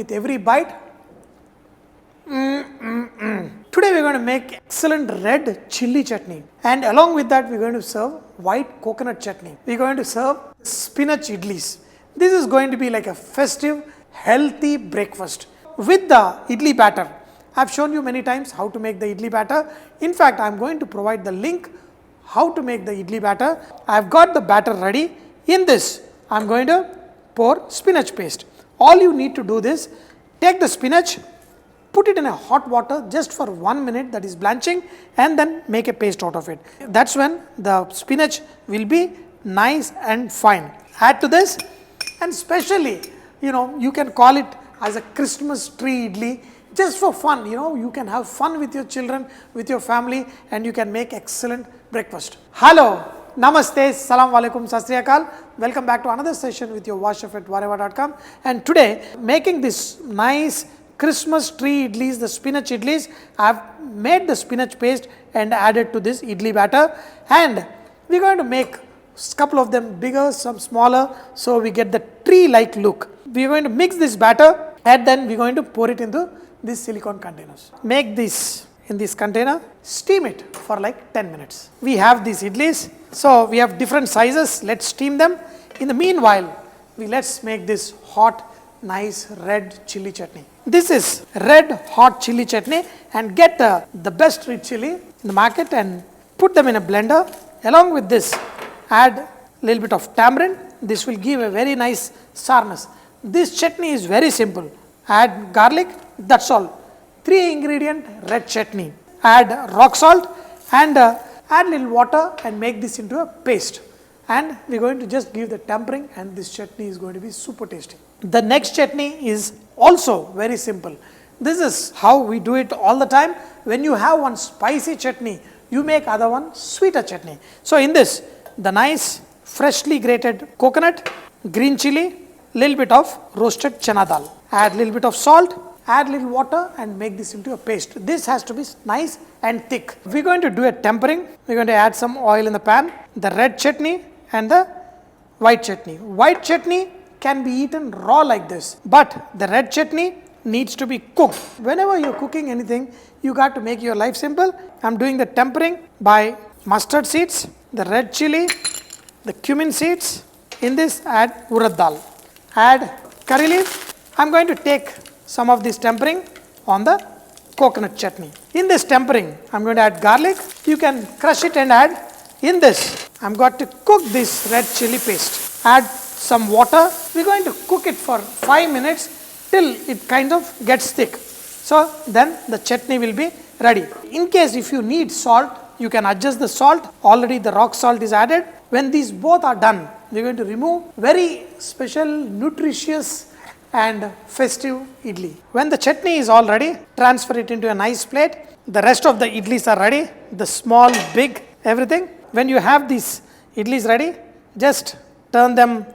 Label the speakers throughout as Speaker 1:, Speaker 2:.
Speaker 1: with every bite. Today we are going to make excellent red chilli chutney, and along with that we are going to serve white coconut chutney. We are going to serve spinach idlis. This is going to be like a festive, healthy breakfast with the idli batter. I have shown you many times how to make the idli batter. In fact, I am going to provide the link how to make the idli batter. I have got the batter ready. In this, I am going to pour spinach paste. All you need to do this, take the spinach, put it in a hot water just for 1 minute, that is blanching, and then make a paste out of it. That's when the spinach will be nice and fine. Add to this, and especially, you can call it as a Christmas tree idli, just for fun. You can have fun with your children, with your family, and you can make excellent breakfast. Hello, Namaste, Salam Alaikum, Sat Sri Akal. Welcome back to another session with your Vahchef at whatever.com. And today, making this nice Christmas tree idlis, the spinach idlis, I have made the spinach paste and added to this idli batter. And we are going to make a couple of them bigger, some smaller, so we get the tree-like look. We are going to mix this batter, and then we are going to pour it into these silicone containers. Make this in this container, steam it for like 10 minutes. We have these idlis, so we have different sizes. Let's steam them. In the meanwhile, let's make this hot, nice red chilli chutney. This is red hot chilli chutney, and get the best red chilli in the market and put them in a blender. Along with this, add a little bit of tamarind. This will give a very nice sourness. This chutney is very simple. Add garlic, that's all. 3 ingredient red chutney. Add rock salt and add little water and make this into a paste. And we are going to just give the tempering, and this chutney is going to be super tasty. The next chutney is also very simple. This is how we do it all the time. When you have one spicy chutney, you make other one sweeter chutney. So in this, the nice freshly grated coconut, green chili, little bit of roasted chana dal. Add little bit of salt, add little water and make this into a paste. This has to be nice and thick. We are going to do a tempering. We are going to add some oil in the pan, the red chutney and the white chutney. White chutney can be eaten raw like this, but the red chutney needs to be cooked. Whenever you are cooking anything, you got to make your life simple. I am doing the tempering by mustard seeds, the red chili, the cumin seeds. In this, add urad dal. Add curry leaf. I am going to take some of this tempering on the coconut chutney. In this tempering, I am going to add garlic. You can crush it and add. In this, I am going to cook this red chili paste. Add some water. We are going to cook it for 5 minutes till it kind of gets thick. So then the chutney will be ready. In case if you need salt, you can adjust the salt. Already the rock salt is added. When these both are done, we are going to remove very special, nutritious and festive idli. When the chutney is all ready, transfer it into a nice plate. The rest of the idlis are ready. The small, big, everything. When you have these idlis ready, just turn them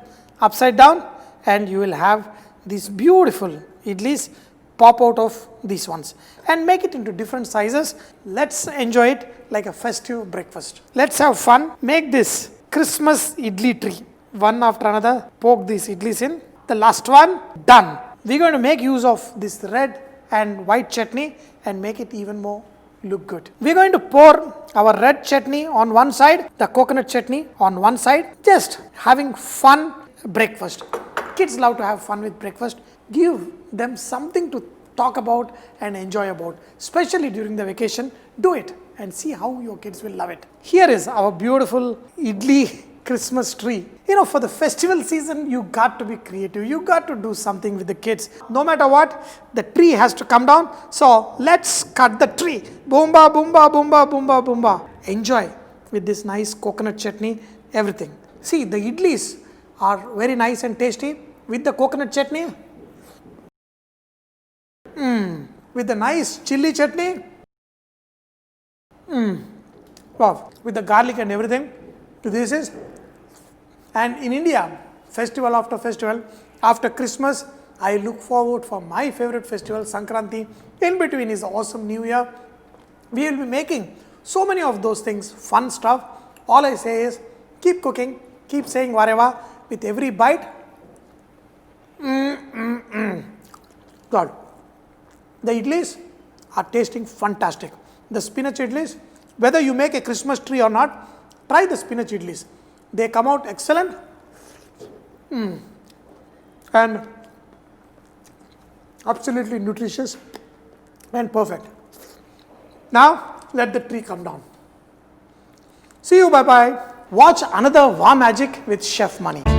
Speaker 1: upside down and you will have these beautiful idlis pop out of these ones, and make it into different sizes. Let's enjoy it like a festive breakfast. Let's have fun. Make this Christmas idli tree. One after another, poke these idlis in. The last one, done. We are going to make use of this red and white chutney and make it even more look good. We are going to pour our red chutney on one side, the coconut chutney on one side, just having fun breakfast. Kids love to have fun with breakfast. Give them something to talk about and enjoy about, especially during the vacation. Do it and see how your kids will love it. Here is our beautiful idli Christmas tree. For the festival season, you got to be creative. You got to do something with the kids. No matter what, the tree has to come down. So let's cut the tree. Boomba, boomba, boomba, boomba, boomba. Enjoy with this nice coconut chutney, everything. See, the idlis are very nice and tasty with the coconut chutney. With the nice chilli chutney. Wow, with the garlic and everything. This is. And in India, festival after festival, after Christmas, I look forward for my favorite festival, Sankranti. In between is awesome New Year. We will be making so many of those things, fun stuff. All I say is, keep cooking, keep saying whatever with every bite. God. The idlis are tasting fantastic. The spinach idlis, whether you make a Christmas tree or not, try the spinach idlis. They come out excellent. And absolutely nutritious and perfect. Now, let the tree come down. See you, bye-bye. Watch another Wow Magic with Chef Mani.